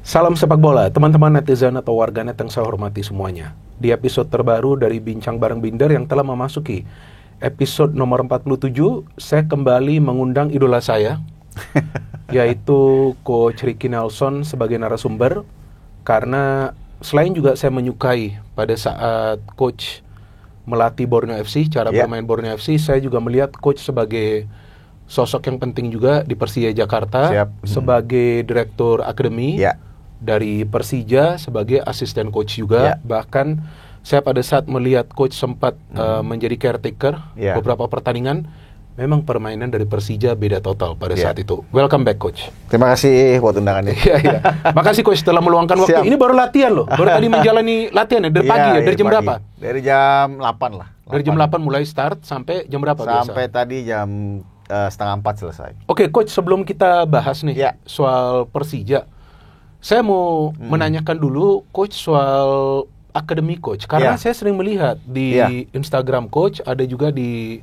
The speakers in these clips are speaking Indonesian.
Salam sepak bola, teman-teman netizen atau warganet yang saya hormati semuanya. Di episode terbaru dari Bincang Bareng Binder yang telah memasuki episode nomor 47, saya kembali mengundang idola saya, yaitu Coach Ricky Nelson sebagai narasumber. Karena selain juga saya menyukai pada saat Coach melatih Borneo FC, cara bermain Borneo FC, saya juga melihat Coach sebagai sosok yang penting juga di Persija Jakarta, sebagai direktur akademi dari Persija, sebagai asisten coach juga. Bahkan saya pada saat melihat coach sempat menjadi caretaker beberapa pertandingan, memang permainan dari Persija beda total pada saat itu. Welcome back, coach. Terima kasih buat undangannya. Makasih coach telah meluangkan waktu. Ini baru latihan loh, baru tadi menjalani latihan ya, dari pagi ya, dari jam berapa? Dari jam 8 lah. Dari jam 8 mulai start sampai jam berapa biasa? Sampai tadi jam setengah 4 selesai. Oke, coach, sebelum kita bahas nih soal Persija, saya mau menanyakan dulu coach soal akademi coach, karena saya sering melihat di Instagram coach, ada juga di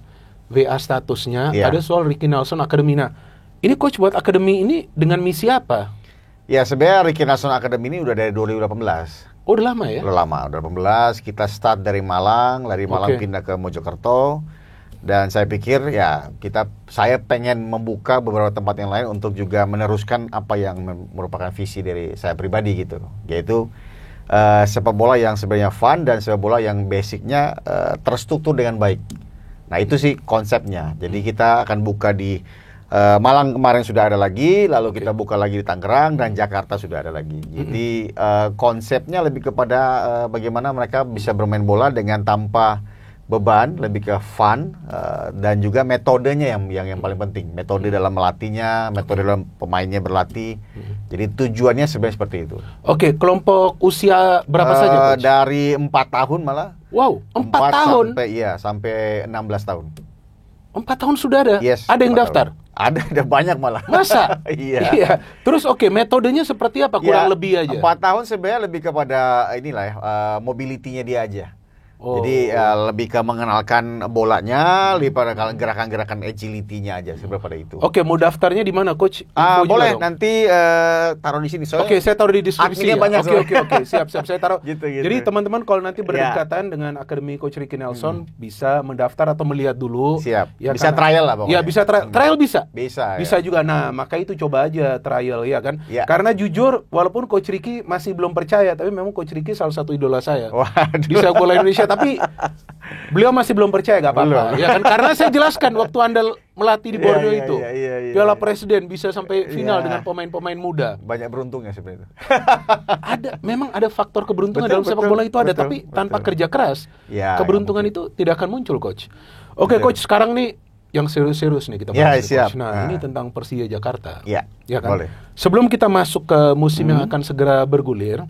WA statusnya, ada soal Ricky Nelson Academy. Nah, ini coach buat akademi ini dengan misi apa? Ya, sebenarnya Ricky Nelson Academy ini udah dari 2018. Oh, udah lama ya? Udah lama, udah 18. Kita start dari Malang, pindah ke Mojokerto. Dan saya pikir saya pengen membuka beberapa tempat yang lain untuk juga meneruskan apa yang merupakan visi dari saya pribadi gitu, yaitu sepak bola yang sebenarnya fun dan sepak bola yang basicnya terstruktur dengan baik. Nah, itu sih konsepnya. Jadi kita akan buka di Malang kemarin sudah ada lagi, lalu kita buka lagi di Tangerang dan Jakarta sudah ada lagi. Jadi konsepnya lebih kepada bagaimana mereka bisa bermain bola dengan tanpa beban, lebih ke fun, dan juga metodenya yang paling penting. Metode dalam melatihnya, metode dalam pemainnya berlatih. Jadi tujuannya sebenarnya seperti itu. Oke, kelompok usia berapa saja, coach? Dari 4 tahun malah. Wow, 4 tahun? Sampai 16 tahun. 4 tahun sudah ada? Yes, ada yang daftar? Ada banyak malah. Masa? Iya. Terus metodenya seperti apa? Kurang lebih aja. 4 tahun sebenarnya lebih kepada mobility-nya dia aja. Jadi lebih ke mengenalkan bolanya, lebih pada gerakan-gerakan agility-nya aja seperti itu. Oke, mau daftarnya di mana, coach? Boleh nanti taruh di sini. Oke, saya taruh di deskripsi. Banyak. Oke, siap. Saya taruh. Gitu. Jadi teman-teman kalau nanti berdekatan dengan Akademi Coach Ricky Nelson bisa mendaftar atau melihat dulu. Siap. Ya, bisa trial lah pokoknya. Ya, bisa trial bisa. Bisa juga. Nah, maka itu coba aja trial ya kan. Ya. Karena jujur, walaupun Coach Ricky masih belum percaya, tapi memang Coach Ricky salah satu idola saya. Waduh. Di sepak bola Indonesia. Tapi beliau masih belum percaya, gak apa-apa ya kan? Karena saya jelaskan waktu Anda melatih di Borneo itu Piala Presiden bisa sampai final dengan pemain-pemain muda. Banyak beruntungnya sebenarnya. Memang ada faktor keberuntungan dalam sepak bola itu ada, tapi tanpa kerja keras keberuntungan itu tidak akan muncul, coach. Oke, coach, sekarang nih yang serius-serius nih kita bahas. Siap. Nah, ini tentang Persija Jakarta. Ya kan? Boleh. Sebelum kita masuk ke musim yang akan segera bergulir,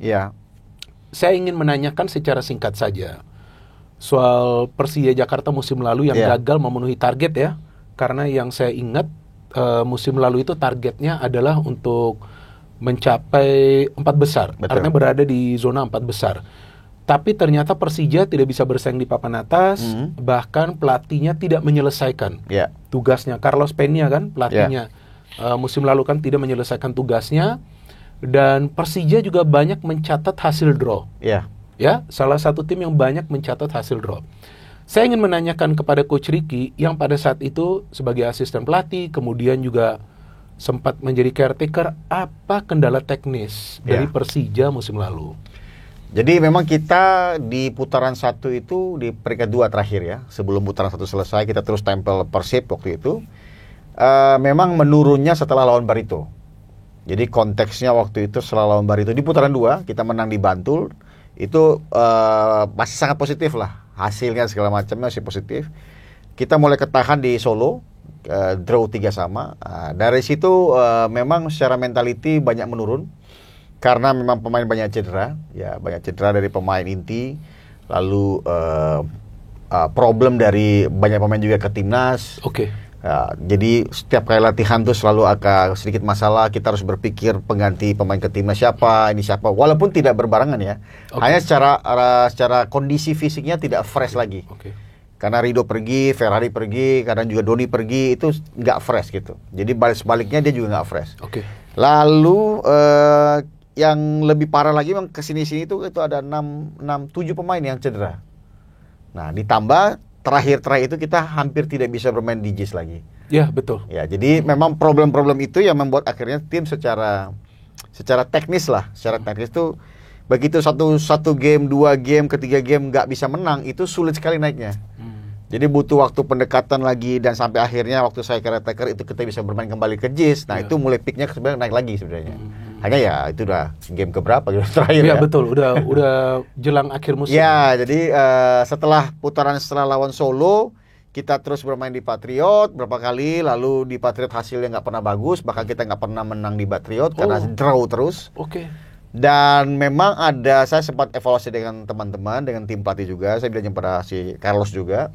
saya ingin menanyakan secara singkat saja soal Persija Jakarta musim lalu yang gagal memenuhi target ya. Karena yang saya ingat musim lalu itu targetnya adalah untuk mencapai 4 besar. Artinya berada di zona 4 besar. Tapi ternyata Persija tidak bisa bersaing di papan atas, bahkan pelatihnya tidak menyelesaikan tugasnya. Carlos Peña kan pelatihnya musim lalu kan tidak menyelesaikan tugasnya. Dan Persija juga banyak mencatat hasil draw. Ya, salah satu tim yang banyak mencatat hasil draw. Saya ingin menanyakan kepada Coach Ricky yang pada saat itu sebagai asisten pelatih, kemudian juga sempat menjadi caretaker, apa kendala teknis dari Persija musim lalu? Jadi memang kita di putaran 1 itu di peringkat 2 terakhir ya. Sebelum putaran 1 selesai kita terus tempel Persib waktu itu. Memang menurunnya setelah lawan Barito. Jadi konteksnya waktu itu setelah lawan Barito di putaran 2 kita menang di Bantul. Itu masih sangat positif lah, hasilnya segala macamnya masih positif. Kita mulai ketahan di Solo, draw 3-3. Dari situ memang secara mentality banyak menurun karena memang pemain banyak cedera, banyak cedera dari pemain inti. Lalu problem dari banyak pemain juga ke timnas. Jadi setiap kali latihan tuh selalu agak sedikit masalah. Kita harus berpikir pengganti pemain ke timnas siapa, walaupun tidak berbarengan ya. Hanya secara kondisi fisiknya tidak fresh lagi. Karena Rido pergi, Ferrari pergi, kadang juga Doni pergi, itu nggak fresh gitu. Jadi sebaliknya dia juga nggak fresh. Oke. Lalu yang lebih parah lagi memang kesini-sini itu ada 7 pemain yang cedera. Nah, ditambah terakhir itu kita hampir tidak bisa bermain di JIS lagi. Ya, betul. Ya, jadi memang problem-problem itu yang membuat akhirnya tim secara teknis itu begitu satu game, 2 game, ketiga game nggak bisa menang, itu sulit sekali naiknya. Jadi butuh waktu pendekatan lagi dan sampai akhirnya waktu saya caretaker itu kita bisa bermain kembali ke JIS. Nah, itu mulai peaknya sebenarnya naik lagi sebenarnya. Hanya ya itu udah game keberapa gitu terakhir ya. Iya betul, udah jelang akhir musim. Ya, jadi setelah lawan Solo, kita terus bermain di Patriot berapa kali, lalu di Patriot hasilnya nggak pernah bagus, bahkan kita nggak pernah menang di Patriot karena draw terus. Oke. Dan memang saya sempat evaluasi dengan teman-teman, dengan tim pelatih juga, saya bilang kepada si Carlos juga.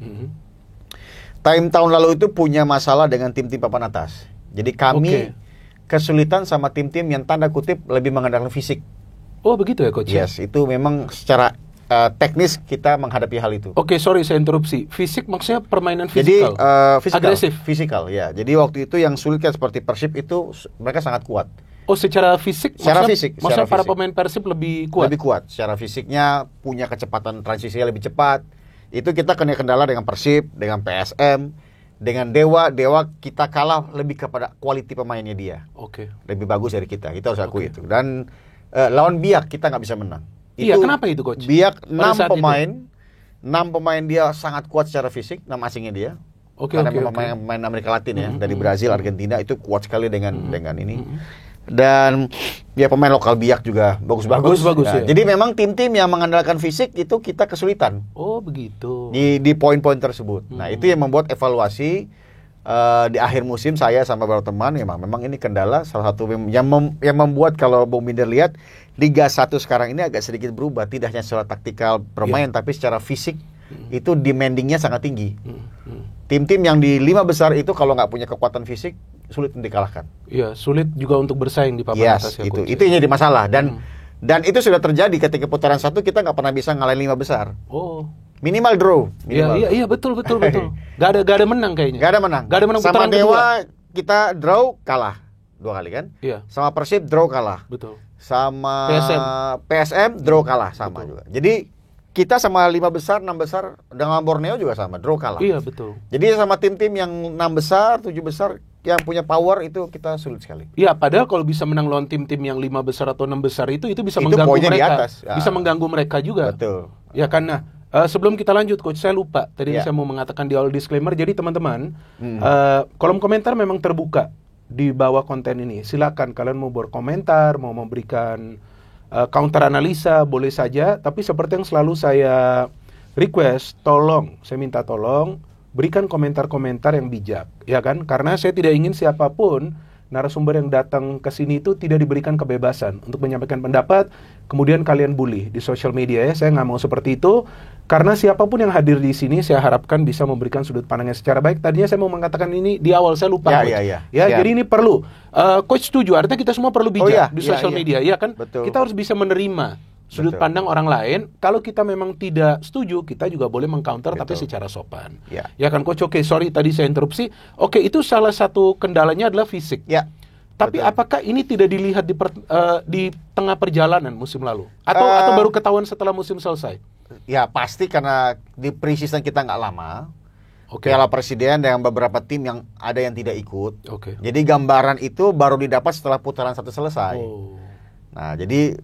Tahun lalu itu punya masalah dengan tim-tim papan atas. Jadi kami kesulitan sama tim-tim yang tanda kutip lebih mengandalkan fisik. Oh begitu ya Coach? Yes, itu memang secara teknis kita menghadapi hal itu. Oke, sorry saya interupsi. Fisik maksudnya permainan fisikal? Jadi agresif? Fisikal, ya. Jadi waktu itu yang sulit kan seperti Persib itu mereka sangat kuat. Oh, secara fisik? Maksudnya para pemain Persib lebih kuat? Lebih kuat. Secara fisiknya punya kecepatan transisinya lebih cepat. Itu kita kena kendala dengan Persib, dengan PSM, dengan Dewa kita kalah lebih kepada quality pemainnya dia. Oke. Lebih bagus dari kita harus akui itu. Dan lawan Biak kita nggak bisa menang. Iya, kenapa itu Coach? Biak 6 pemain dia sangat kuat secara fisik, 6 asingnya dia. Karena pemain Amerika Latin ya, dari Brazil, Argentina itu kuat sekali dengan ini. Dan ya pemain lokal Biak juga bagus-bagus. Ya. Jadi memang tim-tim yang mengandalkan fisik itu kita kesulitan. Oh begitu. Di poin-poin tersebut. Nah itu yang membuat evaluasi di akhir musim saya sama beberapa teman ya memang ini kendala salah satu yang membuat kalau Bung Minder lihat Liga 1 sekarang ini agak sedikit berubah, tidak hanya secara taktikal bermain tapi secara fisik itu demandingnya sangat tinggi. Tim-tim yang di 5 besar itu kalau nggak punya kekuatan fisik sulit untuk dikalahkan. Iya, sulit juga untuk bersaing di papan atas ya. Itu yang jadi masalah dan itu sudah terjadi ketika putaran 1 kita nggak pernah bisa ngalahin 5 besar. Oh. Minimal draw. Iya betul. Gak ada menang kayaknya. Gak ada menang. Sama Dewa kita draw kalah 2 kali kan? Iya. Sama Persib draw kalah. Betul. Sama PSM draw kalah sama juga. Jadi kita sama 5 besar, 6 besar dengan Borneo juga sama, draw kalah. Iya, betul. Jadi sama tim-tim yang 6 besar, 7 besar yang punya power itu kita sulit sekali. Iya, padahal kalau bisa menang lawan tim-tim yang 5 besar atau 6 besar itu bisa mengganggu mereka. Di atas. Bisa mengganggu mereka juga. Betul. Ya karena sebelum kita lanjut Coach, saya lupa. Tadi saya mau mengatakan di awal disclaimer. Jadi teman-teman, kolom komentar memang terbuka di bawah konten ini. Silakan kalian mau berkomentar, mau memberikan counter analisa boleh saja, tapi seperti yang selalu saya request, saya minta tolong berikan komentar-komentar yang bijak, ya kan? Karena saya tidak ingin siapapun narasumber yang datang ke sini itu tidak diberikan kebebasan untuk menyampaikan pendapat, kemudian kalian bully di sosial media ya. Saya nggak mau seperti itu, karena siapapun yang hadir di sini saya harapkan bisa memberikan sudut pandangnya secara baik. Tadinya saya mau mengatakan ini di awal, saya lupa. Ya, jadi ini perlu. Coach setuju, artinya kita semua perlu bijak di sosial media, ya kan? Betul. Kita harus bisa menerima sudut pandang orang lain. Kalau kita memang tidak setuju, kita juga boleh mengcounter tapi secara sopan. Ya kan Coach? Oke, sorry tadi saya interupsi. Oke, itu salah satu kendalanya adalah fisik. Ya. Tapi apakah ini tidak dilihat di tengah perjalanan musim lalu? Atau baru ketahuan setelah musim selesai? Ya pasti karena di pre-season kita nggak lama. Piala Presiden dengan beberapa tim yang ada yang tidak ikut. Jadi gambaran itu baru didapat setelah putaran 1 selesai. Nah jadi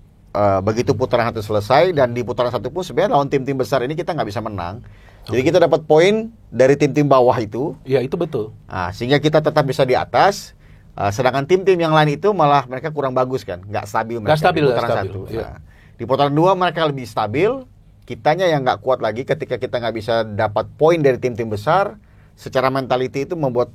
begitu putaran 1 selesai dan di putaran 1 pun sebenarnya lawan tim-tim besar ini kita nggak bisa menang. Jadi kita dapat poin dari tim-tim bawah itu. Ya itu betul. Nah, sehingga kita tetap bisa di atas. Sedangkan tim-tim yang lain itu malah mereka kurang bagus kan, nggak stabil mereka. Di putaran 1. Nah, di putaran 2 mereka lebih stabil. Kitanya yang nggak kuat lagi ketika kita nggak bisa dapat poin dari tim-tim besar. Secara mentality itu membuat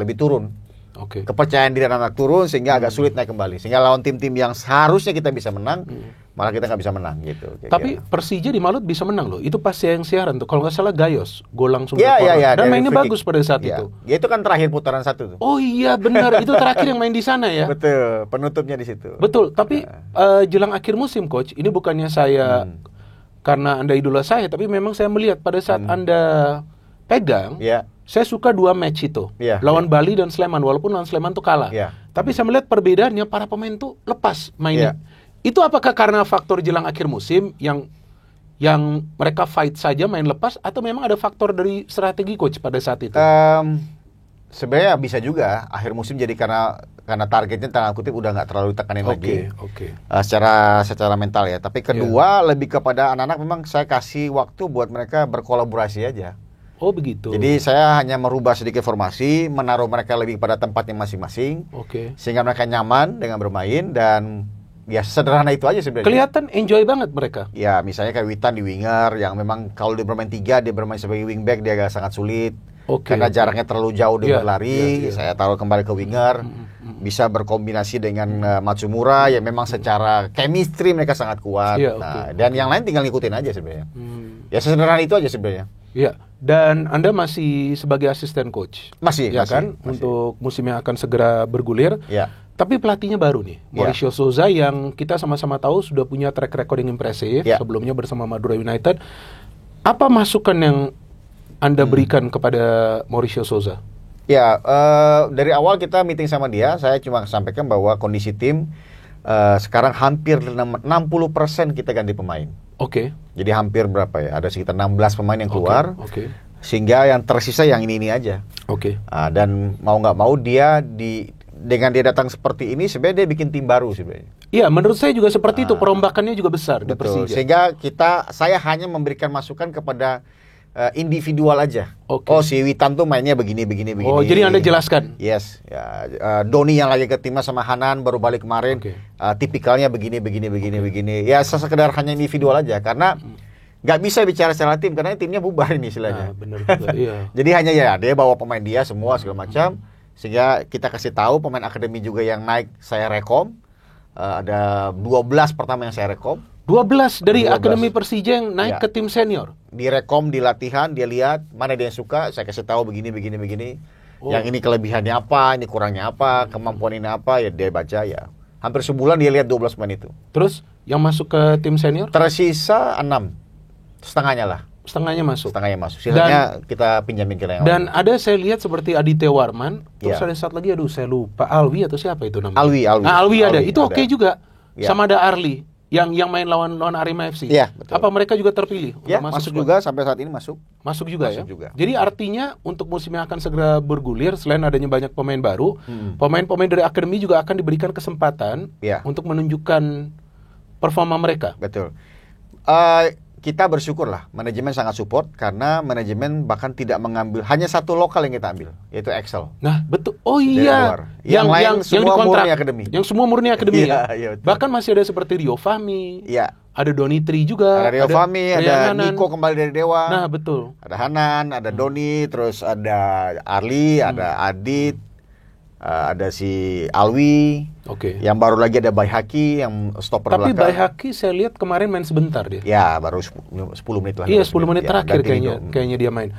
lebih turun. Kepercayaan diri anak turun sehingga agak sulit naik kembali. Sehingga lawan tim-tim yang seharusnya kita bisa menang, malah kita nggak bisa menang gitu. Tapi Persija di Malut bisa menang loh. Itu pas yang siaran tuh. Kalau nggak salah Gayos, gol langsung ya, dan mainnya bagus pada saat itu. Ya itu kan terakhir putaran 1 tuh. Oh iya benar, itu terakhir yang main di sana ya. Betul, penutupnya di situ. Betul, tapi jelang akhir musim Coach, ini bukannya saya karena Anda idola saya, tapi memang saya melihat pada saat Anda pegang, saya suka 2 match itu, lawan Bali dan Sleman, walaupun lawan Sleman tuh kalah. Tapi saya melihat perbedaannya para pemain tuh lepas mainnya. Itu apakah karena faktor jelang akhir musim yang mereka fight saja main lepas, atau memang ada faktor dari strategi coach pada saat itu? Sebenarnya bisa juga akhir musim jadi karena targetnya tanda kutip udah nggak terlalu ditekanin lagi. Secara mental ya. Tapi kedua lebih kepada anak-anak, memang saya kasih waktu buat mereka berkolaborasi aja. Oh begitu. Jadi saya hanya merubah sedikit formasi, menaruh mereka lebih pada tempatnya masing-masing, sehingga mereka nyaman dengan bermain, dan ya sederhana itu aja sebenarnya. Kelihatan enjoy banget mereka. Ya misalnya kayak Witan di winger, yang memang kalau dia bermain 3, dia bermain sebagai wingback, dia agak sangat sulit. Karena jaraknya terlalu jauh dia berlari, saya taruh kembali ke winger, bisa berkombinasi dengan Matsumura, ya memang secara chemistry mereka sangat kuat. Dan yang lain tinggal ngikutin aja sebenarnya. Ya sederhana itu aja sebenarnya. Iya. Dan Anda masih sebagai asisten coach, masih kan, untuk musim yang akan segera bergulir. Ya. Tapi pelatihnya baru nih, Mauricio Souza, yang kita sama-sama tahu sudah punya track record yang impresif, sebelumnya bersama Madura United. Apa masukan yang Anda berikan kepada Mauricio Souza? Ya, dari awal kita meeting sama dia, saya cuma sampaikan bahwa kondisi tim sekarang hampir 60% kita ganti pemain. Jadi hampir berapa ya? Ada sekitar 16 pemain yang keluar. Sehingga yang tersisa yang ini aja. Dan mau nggak mau dengan dia datang seperti ini, sebenarnya dia bikin tim baru sebenarnya. Iya, menurut saya juga seperti itu. Perombakannya juga besar di Persija. Sehingga saya hanya memberikan masukan kepada individual aja. Si Witan tuh mainnya begini. Oh, jadi Anda jelaskan? Yes. Doni yang lagi ke timnas sama Hanan baru balik kemarin, tipikalnya begini. Ya sekedar hanya individual aja, karena nggak bisa bicara secara tim, karena timnya bubar ini istilahnya. Benar juga, iya. Jadi hanya dia bawa pemain dia semua segala macam, sehingga kita kasih tahu pemain akademi juga yang naik saya rekom. Ada 12 pertama yang saya rekom. 12 dari akademi Persija yang naik ke tim senior. Direkom di latihan, dia lihat mana dia yang suka, saya kasih tahu begini. Yang ini kelebihannya apa, ini kurangnya apa, kemampuan ini apa, ya dia baca ya. Hampir sebulan dia lihat 12 pemain itu. Terus yang masuk ke tim senior? Tersisa 6. Setengahnya masuk. Sisanya kita pinjamin ke yang lain. Dan ada saya lihat seperti Aditya Warman, terus ada satu lagi, saya lupa, Alwi atau siapa itu namanya? Alwi ada. Itu oke juga. Sama ada Arli yang main lawan Arema FC. Iya, betul. Apa mereka juga terpilih? Ya, masuk juga sampai saat ini masuk. Masuk juga. Jadi artinya untuk musim yang akan segera bergulir, selain adanya banyak pemain baru, pemain-pemain dari akademi juga akan diberikan kesempatan untuk menunjukkan performa mereka. Betul. Kita bersyukur lah, manajemen sangat support, karena manajemen bahkan tidak mengambil, hanya satu lokal yang kita ambil, yaitu Excel. Nah, betul. Oh iya. Yang lain semua murni akademi. Yang semua murni akademi ya. Bahkan masih ada seperti Rio Fahmi. Iya. Ada Donitri juga. Ada Rio Fahmi, ada Niko kembali dari Dewa. Nah, betul. Ada Hanan, ada Doni, terus ada Arli, ada Adit, ada si Alwi. Yang baru lagi ada Baihaki yang stopper belakang. Tapi Baihaki saya lihat kemarin main sebentar dia. Ya, baru 10 menit lah. Iya, 10 menit terakhir kayaknya dia main.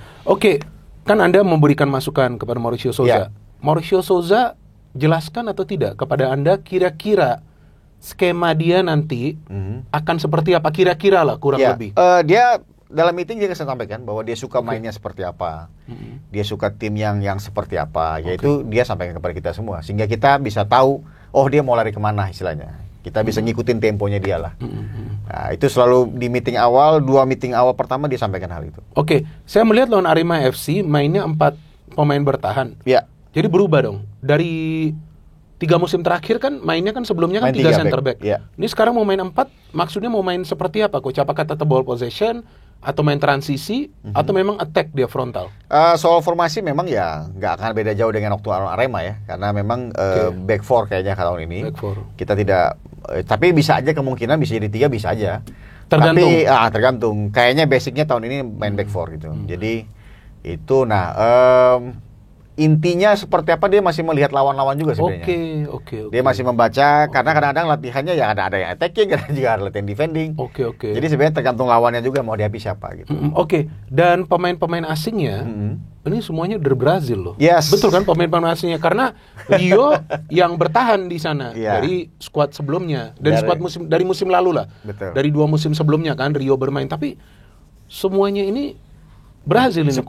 Kan Anda memberikan masukan kepada Mauricio Souza. Mauricio Souza jelaskan atau tidak kepada Anda kira-kira skema dia nanti akan seperti apa, kira-kira lah kurang lebih. Dia dalam meeting dia sampaikan bahwa dia suka mainnya seperti apa, dia suka tim yang seperti apa, yaitu dia sampaikan kepada kita semua, sehingga kita bisa tahu, dia mau lari kemana istilahnya. Kita bisa ngikutin temponya dia lah. Nah, itu selalu di meeting awal, 2 meeting awal pertama dia sampaikan hal itu. Saya melihat lawan Arema FC mainnya 4 pemain bertahan. Ya. Jadi berubah dong. Dari 3 musim terakhir kan mainnya kan sebelumnya kan 3 center back. Ini sekarang mau main 4, maksudnya mau main seperti apa Coach? Apakah tetap ball possession, atau main transisi, atau memang attack dia frontal? Soal formasi memang ya nggak akan beda jauh dengan waktu Arema ya, karena memang back 4 kayaknya tahun ini. Kita tidak, tapi bisa aja kemungkinan bisa jadi 3, bisa aja. Tergantung. Tapi tergantung. Kayaknya basicnya tahun ini main back 4 gitu. Jadi itu intinya seperti apa dia masih melihat lawan-lawan juga sebenarnya. Dia masih membaca, karena kadang-kadang latihannya ya ada yang attacking, kadang juga ada latihan defending. Jadi sebenarnya tergantung lawannya juga mau dihadapi siapa gitu. Dan pemain-pemain asingnya ini semuanya dari Brazil loh. Yes. Betul kan pemain-pemain asingnya, karena Rio yang bertahan di sana dari skuad sebelumnya, dari musim lalu lah. Betul. Dari 2 musim sebelumnya kan Rio bermain, tapi semuanya ini Brazil ini 10,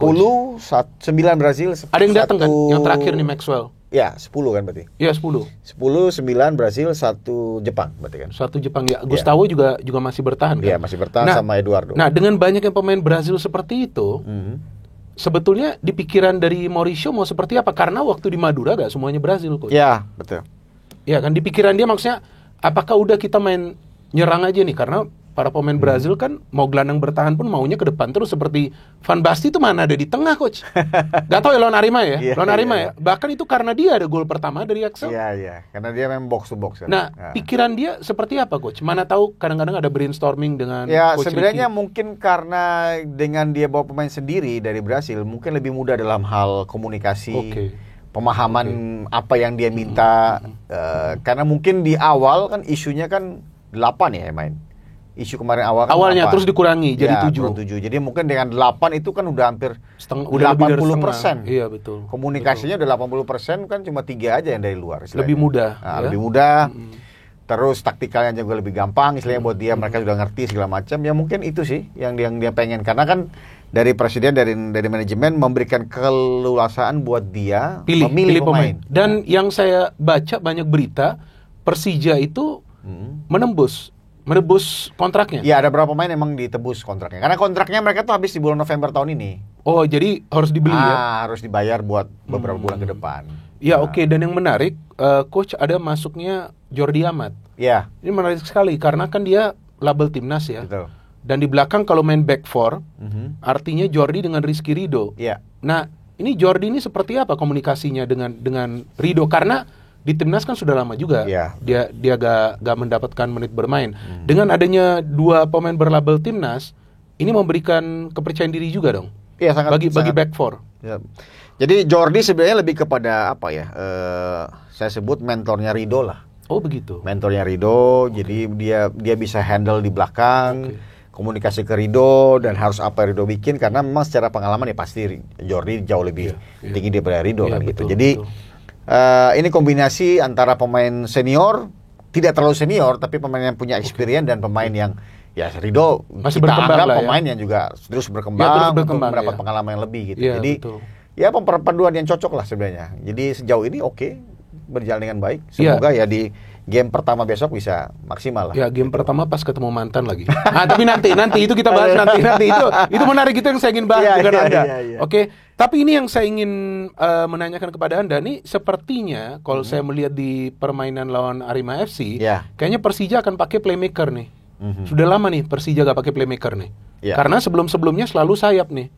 9 Brazil. Ada yang datang kan? Yang terakhir nih Maxwell. Ya, 10 kan berarti. Iya, 10. 10, 9 Brazil, 1 Jepang berarti kan. 1 Jepang ya. Gustavo juga masih bertahan kan? Iya, masih bertahan sama Eduardo. Nah, dengan banyaknya pemain Brazil seperti itu, sebetulnya di pikiran dari Mauricio mau seperti apa? Karena waktu di Madura gak semuanya Brazil, Coach. Ya, betul. Ya kan, di pikiran dia maksudnya, apakah udah kita main nyerang aja nih? Karena para pemain Brazil kan mau gelandang bertahan pun maunya ke depan terus, seperti Van Basten itu mana ada di tengah, Coach. Gak tau ya lawan Arema ya. Lawan Arema ya. Bahkan itu karena dia ada gol pertama dari Axel. Iya. Karena dia memang box to box kan. Nah, pikiran dia seperti apa, Coach? Mana tahu kadang-kadang ada brainstorming dengan Coach sebenarnya Ricky. Mungkin karena dengan dia bawa pemain sendiri dari Brasil, mungkin lebih mudah dalam hal komunikasi. Pemahaman apa yang dia minta. Karena mungkin di awal kan isunya kan 8 ya main. Isu kemarin awalnya 8. Terus dikurangi jadi 7. Jadi mungkin dengan 8 itu kan udah hampir udah 80%. Iya, betul. Komunikasinya udah 80%, kan cuma 3 aja yang dari luar istilahnya. Lebih mudah. Lebih mudah. Terus taktikalnya juga lebih gampang istilahnya buat dia, mereka sudah ngerti segala macam. Ya mungkin itu sih yang dia pengen, karena kan dari presiden, dari manajemen memberikan keleluasaan buat dia memilih pemain. Dan yang saya baca banyak berita, Persija itu menebus kontraknya. Ya, ada beberapa pemain emang ditebus kontraknya. Karena kontraknya mereka tuh habis di bulan November tahun ini. Oh, jadi harus dibeli ya? Harus dibayar buat beberapa bulan ke depan. Ya, oke. Dan yang menarik, Coach, ada masuknya Jordi Amat. Ya. Ini menarik sekali karena kan dia label timnas ya. Betul. Dan di belakang kalau main back four, artinya Jordi dengan Rizky Ridho. Iya. Nah, ini Jordi ini seperti apa komunikasinya dengan Ridho? Karena di timnas kan sudah lama juga. Dia gak mendapatkan menit bermain. Dengan adanya 2 pemain berlabel timnas, ini memberikan kepercayaan diri juga dong. Iya, sangat bagi back four. Ya. Jadi Jordi sebenarnya lebih kepada apa ya? Saya sebut mentornya Ridho lah. Oh, begitu. Mentornya Ridho. Jadi dia bisa handle di belakang. Komunikasi ke Ridho dan harus apa Ridho bikin, karena memang secara pengalaman ya pasti Jordi jauh lebih tinggi daripada Ridho kan gitu. Jadi ini kombinasi antara pemain senior, tidak terlalu senior, tapi pemain yang punya experience dan pemain yang ya Ridho masih kita berkembang anggap lah pemain ya. yang juga terus berkembang untuk mendapat pengalaman yang lebih gitu. Jadi ya perpaduan yang cocok lah sebenarnya. Jadi sejauh ini berjalan dengan baik. Semoga ya di game pertama besok bisa maksimal lah. Ya, game pertama pas ketemu mantan lagi. Tapi nanti itu kita bahas nanti itu menarik, itu yang saya ingin bahas dengan Anda. Oke. Tapi ini yang saya ingin menanyakan kepada Anda nih, sepertinya kalau saya melihat di permainan lawan Arema FC, kayaknya Persija akan pakai playmaker nih. Sudah lama nih Persija gak pakai playmaker nih. Karena sebelumnya selalu sayap nih.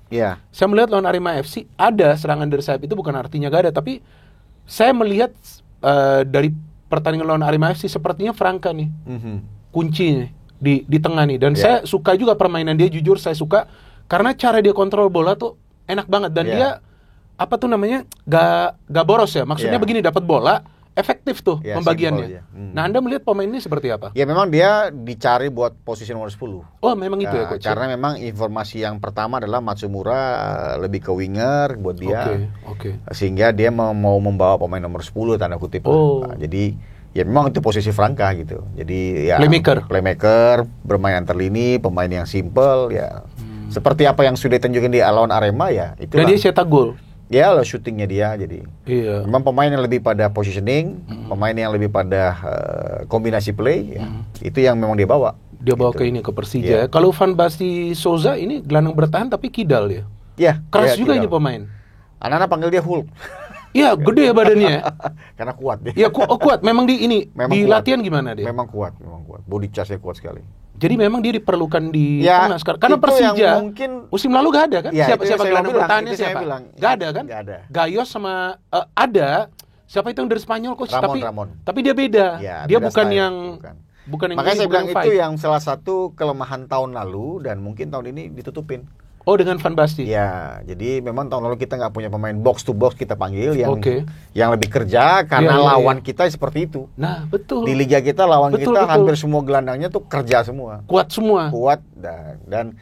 Saya melihat lawan Arema FC ada serangan dari sayap, itu bukan artinya gak ada, tapi saya melihat dari pertandingan lawan Arema FC sepertinya Franka nih kuncinya di tengah nih. Dan saya suka juga permainan dia, jujur saya suka, karena cara dia kontrol bola tuh enak banget. Dan dia apa tuh namanya, gak boros ya. Maksudnya begini, dapat bola efektif tuh pembagiannya. Nah, Anda melihat pemain ini seperti apa? Ya memang dia dicari buat posisi nomor 10. Oh, memang itu ya, Coach? Karena memang informasi yang pertama adalah Matsumura lebih ke winger buat dia. Sehingga dia mau membawa pemain nomor 10 tanda kutip. Jadi ya memang itu posisi Franka gitu. Jadi ya playmaker, bermain antar lini, pemain yang simple ya. Seperti apa yang sudah ditunjukin di lawan Arema ya, itu. Dan dia cetak gol. Ya, syutingnya dia, jadi memang pemain yang lebih pada positioning, pemain yang lebih pada kombinasi play, itu yang memang dia bawa. Dia bawa ke Persija. Kalau Van Basten Souza ini gelandang bertahan tapi kidal ya. Keras juga kidal. Ini pemain. Anak-anak panggil dia Hulk. Iya, gede ya badannya. Karena kuat dia. Iya, kuat. Memang di kuat. Latihan gimana dia? Memang kuat. Body charge-nya kuat sekali. Jadi memang dia diperlukan di tengah sekarang. Karena Persija musim lalu gak ada kan? Siapa gelandang bertahannya siapa? Gak ada kan? Gak ada. Gayos sama ada. Siapa itu yang dari Spanyol, Coach? Ramon. Tapi dia beda. Dia bukan style. yang Makanya saya bilang itu yang salah satu kelemahan tahun lalu dan mungkin tahun ini ditutupin. Oh, dengan Van Basten. Ya, jadi memang tahun lalu kita nggak punya pemain box to box, kita panggil yang lebih kerja karena lawan kita seperti itu. Nah, betul. Di liga kita lawan kita hampir semua gelandangnya tuh kerja semua. Kuat semua. Kuat dan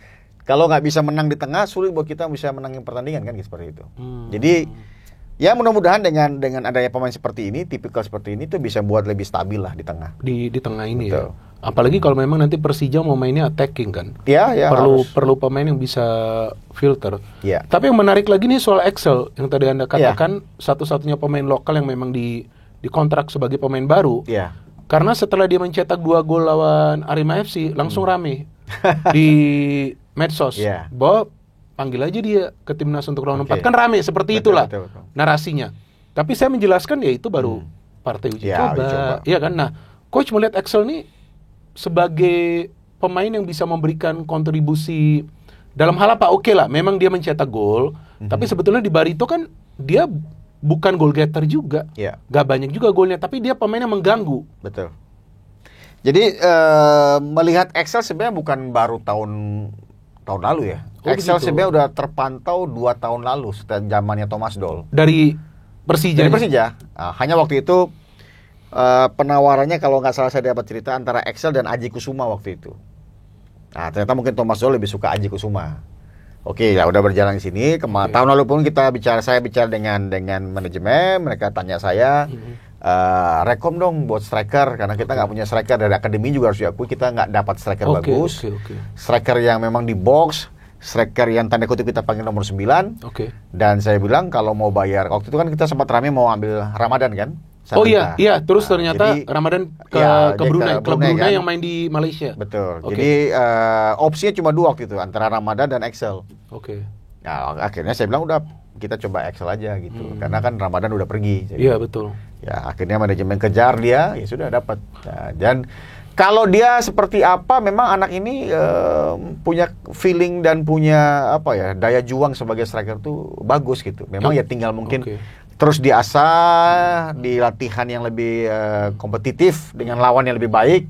kalau nggak bisa menang di tengah, sulit buat kita bisa menangin pertandingan kan seperti itu. Jadi Ya mudah-mudahan dengan adanya pemain seperti ini, tipikal seperti ini tuh bisa buat lebih stabil lah di tengah. Di tengah ini. Betul. Ya. Apalagi kalau memang nanti Persija mau mainnya attacking kan. Ya, perlu pemain yang bisa filter. Ya. Tapi yang menarik lagi nih soal Axel yang tadi Anda katakan, satu-satunya pemain lokal yang memang dikontrak sebagai pemain baru. Ya. Karena setelah dia mencetak 2 gol lawan Arema FC, langsung rame di medsos. Bahwa panggil aja dia ke timnas untuk round 4. Kan rame seperti itulah narasinya. Tapi saya menjelaskan ya itu baru partai uji coba. Iya kan? Nah, coach melihat Axel nih sebagai pemain yang bisa memberikan kontribusi dalam hal apa? Oke lah, memang dia mencetak gol, tapi sebetulnya di Barito kan dia bukan goal getter juga. Gak banyak juga golnya, tapi dia pemain yang mengganggu. Betul. Jadi melihat Axel sebenarnya bukan baru tahun lalu ya. Axel sebenarnya udah terpantau 2 tahun lalu setelah zamannya Thomas Doll. Dari Persija. Hanya waktu itu penawarannya kalau nggak salah saya dapat cerita antara Axel dan Aji Kusuma waktu itu. Nah, ternyata mungkin Thomas Doll lebih suka Aji Kusuma. Oke, ya udah berjalan di sini. Tahun lalu pun saya bicara dengan manajemen, mereka tanya saya, rekom dong buat striker karena kita nggak punya striker dari akademi juga harus diakui kita nggak dapat striker bagus. Striker yang memang di box, striker yang tanda kutip kita panggil nomor 9. Dan saya bilang kalau mau bayar, waktu itu kan kita sempat rame mau ambil Ramadan kan. Iya, terus ternyata jadi, Ramadan ke Brunei, klub Brunei kan? Yang main di Malaysia. Betul. Jadi opsinya cuma 2 waktu itu, antara Ramadan dan Axel. Nah, akhirnya saya bilang udah kita coba Axel aja gitu, karena kan Ramadan udah pergi. Iya betul. Ya akhirnya manajemen kejar dia, ya sudah dapat. Nah, dan kalau dia seperti apa, memang anak ini punya feeling dan punya daya juang sebagai striker tuh bagus gitu. Memang ya tinggal mungkin terus diasah di latihan yang lebih kompetitif dengan lawan yang lebih baik,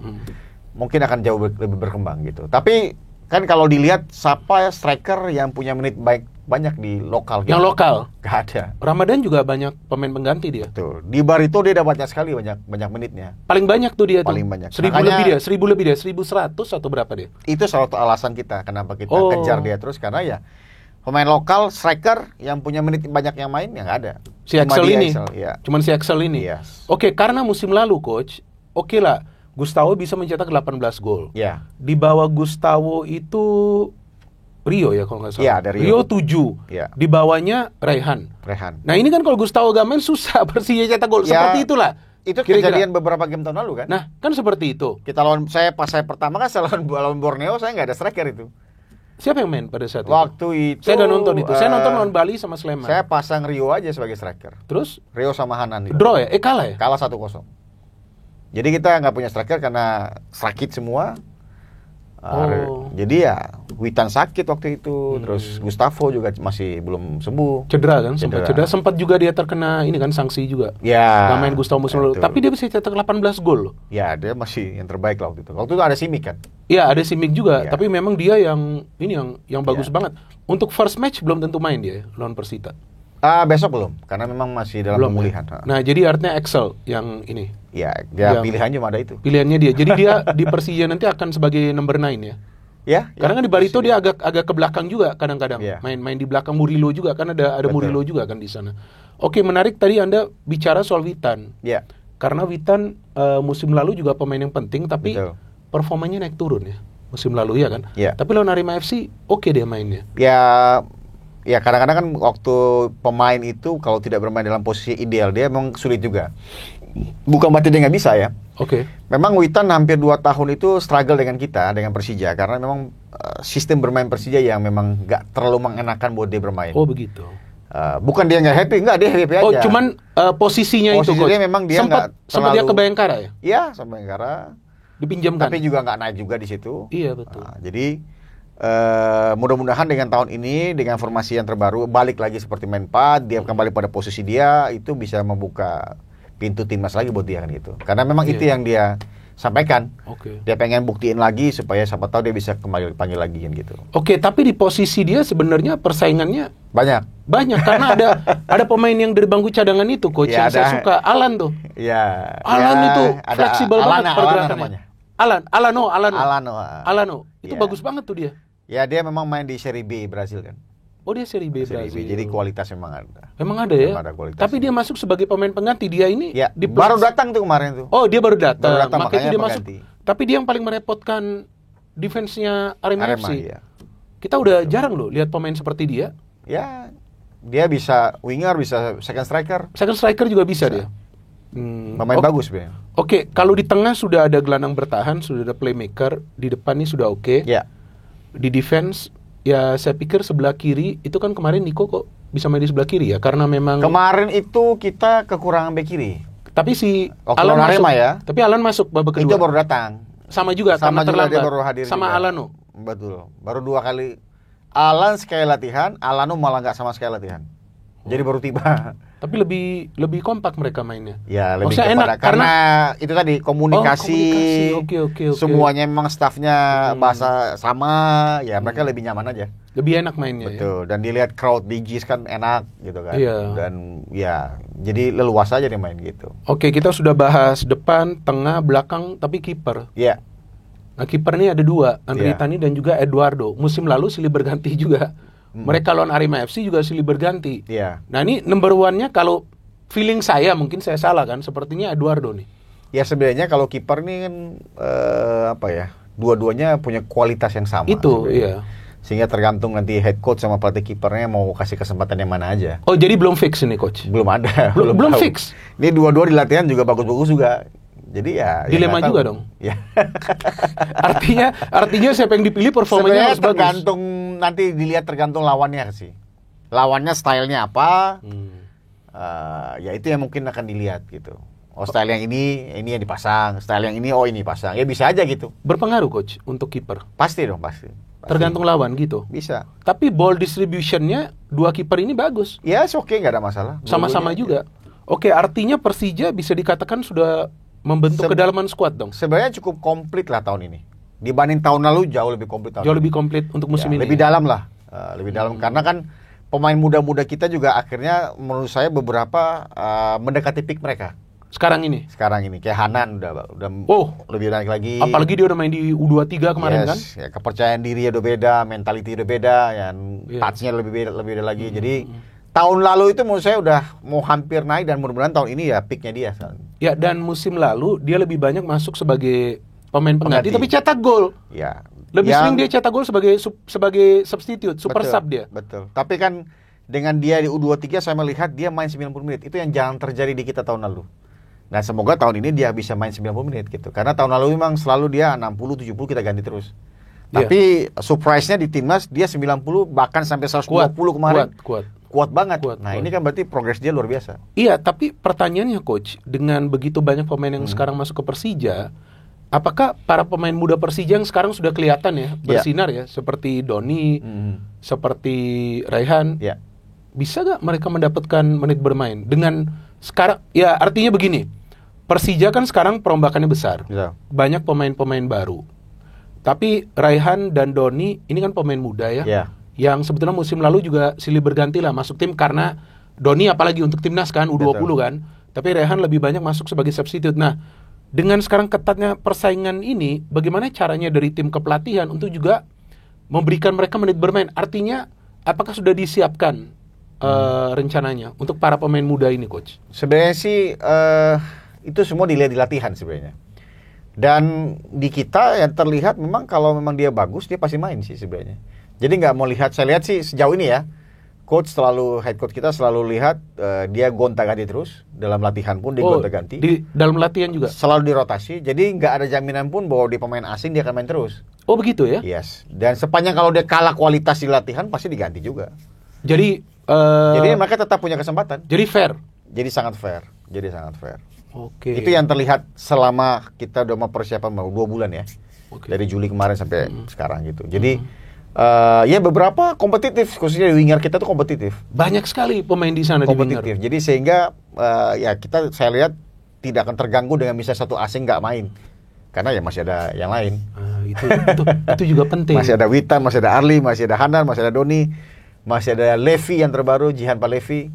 mungkin akan jauh lebih berkembang gitu. Tapi kan kalau dilihat siapa striker yang punya menit banyak di lokal gitu. Yang lokal? Gak ada. Ramadan juga banyak pemain pengganti dia. Betul. Di Barito dia dapat sekali banyak menitnya. Paling banyak tuh dia Paling banyak. 1000 lebih dia, 1100 atau berapa dia? Itu salah satu alasan kita kenapa kita kejar dia terus, karena ya pemain lokal striker yang punya menit banyak yang main ya nggak ada. Si Axel ini. Cuman si Axel ini. Oke, karena musim lalu coach, oke lah Gustavo bisa mencetak 18 gol. Di bawah Gustavo itu Rio ya kalau nggak salah. Ada Rio 7. Di bawahnya Rehan. Nah ini kan kalau Gustavo gak main susah Persija cetak gol. Seperti itulah. Itu kejadian beberapa game tahun lalu kan. Nah kan seperti itu. Kita pas saya pertama kan lawan Borneo, saya nggak ada striker itu. Siapa yang main pada saat itu? Waktu itu saya nggak nonton itu. Saya nonton lawan Bali sama Sleman. Saya pasang Rio aja sebagai striker. Terus? Rio sama Hanan. Draw ya? Kalah ya? Kalah 1-0. Jadi kita nggak punya striker karena sakit semua. Jadi ya Witan sakit waktu itu, terus Gustavo juga masih belum sembuh. Cedera kan? Sempat juga dia terkena ini kan sanksi juga. Gak main Gustavo musim lalu. Tapi dia bisa cetak 18 gol loh. Ya dia masih yang terbaik lah waktu itu. Waktu itu ada Simic kan? Iya ada Simic juga. Tapi memang dia yang bagus banget. Untuk first match belum tentu main dia lawan Persita. Besok belum, karena memang masih dalam pemulihan. Nah jadi artinya Axel yang ini. Ya, dia pilihannya cuma ada itu. Pilihannya dia. Jadi dia di Persija nanti akan sebagai number 9 ya. Karena kan di Barito dia agak ke belakang juga kadang-kadang. Main di belakang Murilo juga kan ada Murilo juga kan di sana. Oke, menarik tadi Anda bicara soal Witan. Karena Witan musim lalu juga pemain yang penting tapi performanya naik turun ya. Musim lalu ya kan. Tapi lawan Arema FC oke dia mainnya. Ya kadang-kadang kan waktu pemain itu kalau tidak bermain dalam posisi ideal dia memang sulit juga. Bukan berarti dia nggak bisa ya. Memang Witan hampir 2 tahun itu struggle dengan kita, dengan Persija, karena memang sistem bermain Persija yang memang nggak terlalu mengenakan buat dia bermain. Oh begitu. Bukan dia nggak happy, dia happy aja. Cuman posisinya itu coach. Memang dia nggak sempat dia ke Bayangkara ya? Iya, sampai Bayangkara. Dipinjamkan. Tapi juga nggak naik juga di situ. Iya betul. Jadi mudah-mudahan dengan tahun ini dengan formasi yang terbaru balik lagi seperti main 4, dia kembali pada posisi dia, itu bisa membuka pintu timnas lagi buat dia kan gitu. Karena memang itu yang dia sampaikan. Dia pengen buktiin lagi supaya siapa tahu dia bisa kembali panggil lagi kan gitu. Tapi di posisi dia sebenarnya persaingannya banyak karena ada pemain yang dari bangku cadangan itu coach yang saya suka, Alan tuh. Alan itu fleksibel banget pergerakannya. Alano. Itu bagus banget tuh dia. Ya dia memang main di Serie B Brasil kan. Oh, dia Serie B Serie Brazil. B. Jadi kualitas memang ada. Memang ada ya? Memang ada kualitas. Tapi dia masuk sebagai pemain pengganti. Dia ini ya, baru datang tuh kemarin tuh. Oh, dia baru datang. Makanya dia masuk. Tapi dia yang paling merepotkan defense-nya Arema FC. Iya. Kita udah jarang loh lihat pemain seperti dia. Ya, dia bisa winger, bisa second striker. Second striker juga bisa dia. Pemain bagus sebenarnya. Oke, kalau di tengah sudah ada gelandang bertahan, sudah ada playmaker, di depan ini sudah oke. Ya. Di defense, ya saya pikir sebelah kiri itu kan kemarin Nico kok bisa main di sebelah kiri ya, karena memang kemarin itu kita kekurangan bek kiri. Tapi si Alan masuk ya. Tapi Alan masuk babak kedua. Itu baru datang. Sama juga sama karena juga dia baru hadir sama juga. Alano. Betul. Baru 2 kali. Alan sekali latihan, Alano malah nggak sama sekali latihan. Jadi baru tiba. Tapi lebih kompak mereka mainnya. Ya, lebih kepada enak karena itu tadi komunikasi. Oke. Semuanya memang staffnya bahasa sama, ya mereka lebih nyaman aja. Lebih enak mainnya. Betul. Dan dilihat crowd Big G's kan enak gitu kan. Iya. Dan ya, jadi leluasa aja dia main gitu. Oke, kita sudah bahas depan, tengah, belakang, tapi kiper. Iya. Nah, kiper ini ada 2, Andri Tani dan juga Eduardo. Musim lalu silih berganti juga. Mereka lawan Arema FC juga silih berganti. Iya. Nah, ini number 1-nya kalau feeling saya, mungkin saya salah kan, sepertinya Eduardo nih. Ya sebenarnya kalau kiper nih kan dua-duanya punya kualitas yang sama. Itu, sebenarnya. Sehingga tergantung nanti head coach sama pelatih kipernya mau kasih kesempatan yang mana aja. Oh, jadi belum fix ini coach? Belum ada. Belum fix? Ini dua-dua di latihan juga bagus-bagus juga. Jadi ya dilema juga dong. Ya. artinya siapa yang dipilih performanya harus tergantung bagus. Nanti dilihat tergantung lawannya sih. Lawannya stylenya apa? Ya itu yang mungkin akan dilihat gitu. Oh, style yang ini yang dipasang, style yang ini ini pasang. Ya bisa aja gitu. Berpengaruh coach untuk kiper? Pasti dong, pasti. Tergantung lawan gitu. Bisa. Tapi ball distribution-nya 2 kiper ini bagus. Ya, oke, nggak ada masalah. Sama-sama juga. Oke, artinya Persija bisa dikatakan sudah membentuk kedalaman skuad dong. Sebenarnya cukup komplit lah tahun ini. Dibanding tahun lalu jauh lebih komplit tahun. Lebih komplit untuk musim ini. Lebih dalam lah. Lebih dalam karena kan pemain muda-muda kita juga akhirnya menurut saya beberapa mendekati peak mereka. Sekarang ini kayak Hanan udah lebih naik lagi. Apalagi dia udah main di U23 kemarin kan? Ya, kepercayaan diri udah beda, mentality udah beda, touch-nya lebih beda lagi. Jadi tahun lalu itu menurut saya udah mau hampir naik dan mudah-mudahan tahun ini ya peaknya dia. Ya, dan musim lalu dia lebih banyak masuk sebagai pemain pengganti tapi cetak gol. Ya. Lebih sering dia cetak gol sebagai substitute, super sub dia. Betul. Tapi kan dengan dia di U23 saya melihat dia main 90 menit. Itu yang jarang terjadi di kita tahun lalu. Nah, semoga tahun ini dia bisa main 90 menit gitu. Karena tahun lalu memang selalu dia 60 70 kita ganti terus. Tapi surprise-nya di timnas dia 90 bahkan sampai 120 kemarin. Kuat banget. Ini kan berarti progres dia luar biasa. Iya, tapi pertanyaannya coach, dengan begitu banyak pemain yang sekarang masuk ke Persija, apakah para pemain muda Persija yang sekarang sudah kelihatan ya bersinar ya, seperti Doni, seperti Raihan, bisa gak mereka mendapatkan menit bermain dengan sekarang? Ya artinya begini, Persija kan sekarang perombakannya besar, banyak pemain-pemain baru. Tapi Raihan dan Doni ini kan pemain muda ya. Yang sebetulnya musim lalu juga silih berganti lah masuk tim karena Doni apalagi untuk timnas kan U20 kan. Tapi Raihan lebih banyak masuk sebagai substitute. Nah, dengan sekarang ketatnya persaingan ini, bagaimana caranya dari tim kepelatihan untuk juga memberikan mereka menit bermain? Artinya apakah sudah disiapkan rencananya untuk para pemain muda ini coach? Sebenarnya sih itu semua dilihat di latihan sebenarnya. Dan di kita yang terlihat memang kalau memang dia bagus dia pasti main sih sebenarnya. Jadi nggak mau lihat, saya lihat sih sejauh ini ya, head coach kita selalu lihat dia gonta-ganti terus dalam latihan pun dia gonta-ganti. Di dalam latihan juga selalu dirotasi. Jadi nggak ada jaminan pun bahwa dia pemain asing dia akan main terus. Oh begitu ya? Yes. Dan sepanjang kalau dia kalah kualitas di latihan pasti diganti juga. Jadi mereka tetap punya kesempatan. Jadi fair. Jadi sangat fair. Oke. Itu yang terlihat selama kita udah mempersiapkan 2 bulan ya. Dari Juli kemarin sampai sekarang gitu. Jadi ya beberapa kompetitif, khususnya di winger kita tuh kompetitif. Banyak sekali pemain di sana kompetitif. Jadi sehingga saya lihat tidak akan terganggu dengan misalnya satu asing nggak main. Karena ya masih ada yang lain. Itu juga penting. Masih ada Witan, masih ada Arli, masih ada Hanan, masih ada Doni, masih ada Levi yang terbaru, Jihan Palevi,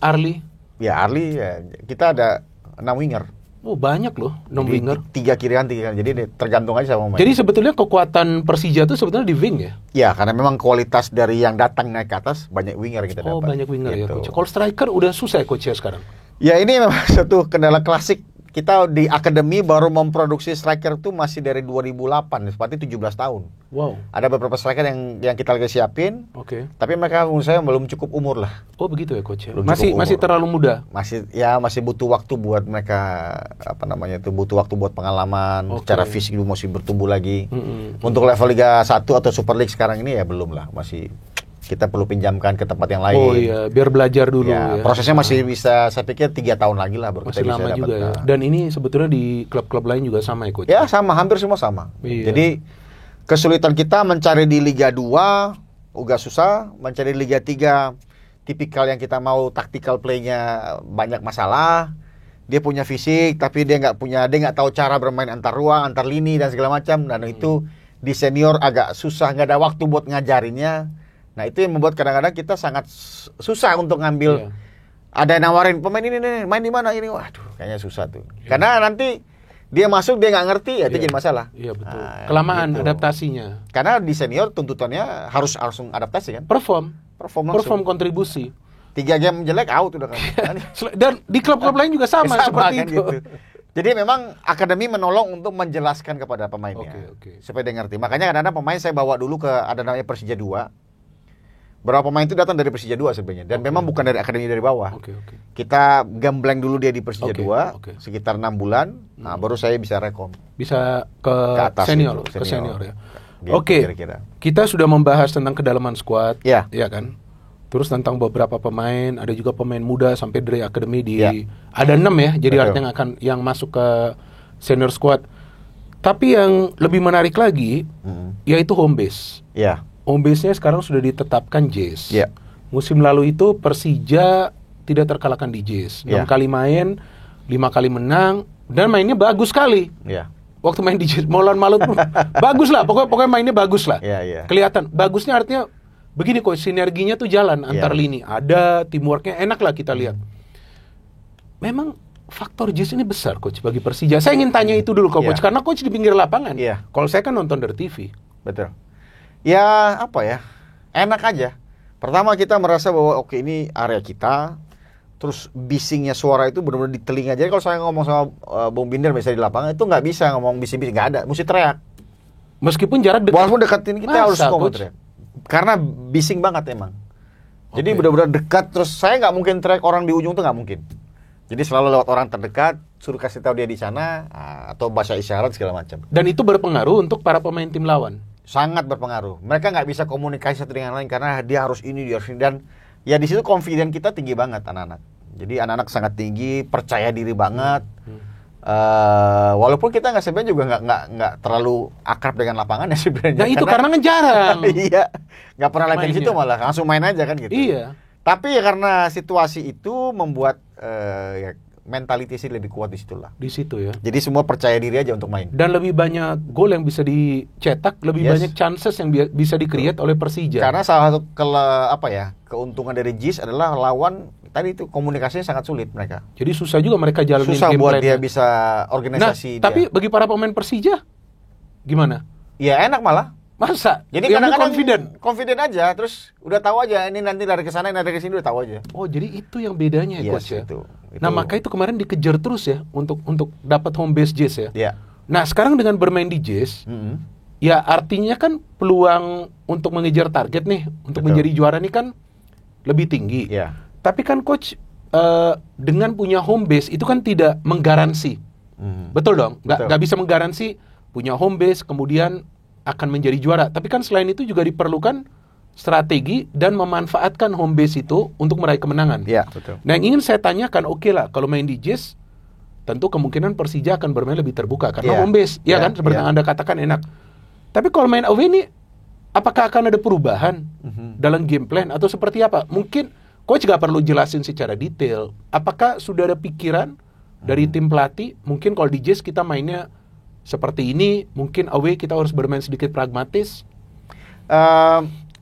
Arli. Ya Arli, ya, kita ada 6 winger. Oh banyak loh, winger. 3 kiri kanan, 3 kanan. Jadi tergantung aja sama pemain. Jadi sebetulnya kekuatan Persija itu sebetulnya di wing ya? Ya, karena memang kualitas dari yang datang naik ke atas banyak winger kita dapat. Oh banyak winger gitu. ya coach. Kalau striker udah susah ya coach ya sekarang? Ya ini memang satu kendala klasik. Kita di akademi baru memproduksi striker itu masih dari 2008, berarti 17 tahun. Wow. Ada beberapa striker yang kita lagi siapin. Oke. Tapi mereka menurut saya belum cukup umur lah. Oh begitu ya coach ya. Belum Masih terlalu muda. Masih butuh waktu buat mereka butuh waktu buat pengalaman. Secara fisik dulu masih bertumbuh lagi. Untuk level Liga 1 atau Super League sekarang ini ya belum lah, masih kita perlu pinjamkan ke tempat yang lain. Oh iya, biar belajar dulu ya. Prosesnya masih bisa, saya pikir 3 tahun lagi lah baru masih kita lama bisa juga ya. Dan ini sebetulnya di klub-klub lain juga sama ya coach? Ya sama, hampir semua sama. Iya. Jadi kesulitan kita mencari di Liga 2 agak susah, mencari Liga 3 tipikal yang kita mau tactical play-nya banyak masalah. Dia punya fisik tapi dia nggak tahu cara bermain antar ruang, antar lini dan segala macam. Dan itu di senior agak susah, nggak ada waktu buat ngajarinnya. Nah itu yang membuat kadang-kadang kita sangat susah untuk ngambil. Ada yang nawarin pemain ini nih, main di mana ini, waduh kayaknya susah tuh. Karena nanti dia masuk dia nggak ngerti, ya itu jadi masalah. Iya betul. Kelamaan gitu. Adaptasinya. Karena di senior tuntutannya harus langsung adaptasi kan. Perform kontribusi. 3 game jelek out udah kan. Dan di klub-klub lain juga sama seperti kan, itu. Gitu. Jadi memang akademi menolong untuk menjelaskan kepada pemainnya. Supaya dia ngerti. Makanya kadang-kadang pemain saya bawa dulu ke ada namanya Persija 2. Beberapa pemain itu datang dari Persija 2 sebenarnya. Dan memang bukan dari akademi dari bawah. Kita gembleng dulu dia di Persija 2 sekitar 6 bulan. Nah, baru saya bisa rekom. Bisa ke atas senior, gitu, ke senior ya. Gitu, kira-kira. Kita sudah membahas tentang kedalaman skuad, ya kan? Terus tentang beberapa pemain, ada juga pemain muda sampai dari akademi ada 6 ya. Jadi artinya yang masuk ke senior squad. Tapi yang lebih menarik lagi yaitu home base. Ya. Home base-nya sekarang sudah ditetapkan JS. Ya. Musim lalu itu Persija tidak terkalahkan di JS. 6 kali main, 5 kali menang, dan mainnya bagus sekali. Ya. Waktu main di JS, Maulan Malut bagus lah, pokoknya mainnya bagus lah. Kelihatan. Bagusnya artinya begini kok, sinerginya tuh jalan antar lini. Ada teamworknya enak lah kita lihat. Memang faktor JS ini besar coach bagi Persija. Saya ingin tanya itu dulu ke coach, karena coach di pinggir lapangan. Kalau saya kan nonton dari TV. Betul. Ya apa ya, enak aja. Pertama kita merasa bahwa oke ini area kita. Terus bisingnya suara itu benar-benar di telinga. Jadi kalau saya ngomong sama Bung Binder misalnya di lapangan, itu nggak bisa ngomong bising-bising, nggak ada, mesti teriak. Meskipun jarak dekat. Walaupun dekat ini kita harus ngomong teriak. Karena bising banget emang. Jadi benar-benar dekat. Terus saya nggak mungkin teriak orang di ujung tuh nggak mungkin. Jadi selalu lewat orang terdekat, suruh kasih tahu dia di sana, atau bahasa isyarat segala macam. Dan itu berpengaruh untuk para pemain tim lawan. Sangat berpengaruh. Mereka nggak bisa komunikasi satu dengan lain karena dia harus ini, dia harus ini. Dan ya di situ confidence kita tinggi banget anak-anak. Jadi anak-anak sangat tinggi, percaya diri banget. Walaupun kita sebenarnya juga nggak terlalu akrab dengan lapangan ya sebenarnya. Nah itu karena kan jarang. Iya, nggak pernah latihan di situ, malah langsung main aja kan gitu. Iya. Tapi ya karena situasi itu membuat mentality sih lebih kuat di situ lah. Di situ ya. Jadi semua percaya diri aja untuk main. Dan lebih banyak gol yang bisa dicetak, lebih banyak chances yang bisa di-create oleh Persija. Karena salah satu keuntungan dari JIS adalah lawan tadi itu komunikasinya sangat sulit mereka. Jadi susah juga mereka jalanin susah game buat plan-nya. dia bisa organisasi. Nah, tapi bagi para pemain Persija gimana? Ya enak malah. Masa? Jadi kadang-kadang confident aja, terus udah tahu aja ini nanti lari ke sana, ini lari ke sini udah tahu aja. Oh, jadi itu yang bedanya ya, coach ya. Itu. Nah, maka itu kemarin dikejar terus ya untuk dapat home base JS ya. Iya. Nah, sekarang dengan bermain di JS, ya artinya kan peluang untuk mengejar target nih, untuk menjadi juara nih kan lebih tinggi. Iya. Tapi kan coach dengan punya home base itu kan tidak menggaransi. Betul dong? Nggak bisa menggaransi punya home base kemudian akan menjadi juara. Tapi kan selain itu juga diperlukan strategi dan memanfaatkan home base itu untuk meraih kemenangan. Iya, betul. Nah, yang ingin saya tanyakan, oke lah, kalau main di JIS, tentu kemungkinan Persija akan bermain lebih terbuka karena home base, ya kan? Seperti yang Anda katakan enak. Tapi kalau main away ini, apakah akan ada perubahan dalam game plan atau seperti apa? Mungkin coach nggak perlu jelasin secara detail. Apakah sudah ada pikiran dari tim pelatih? Mungkin kalau di JIS kita mainnya seperti ini, mungkin away kita harus bermain sedikit pragmatis.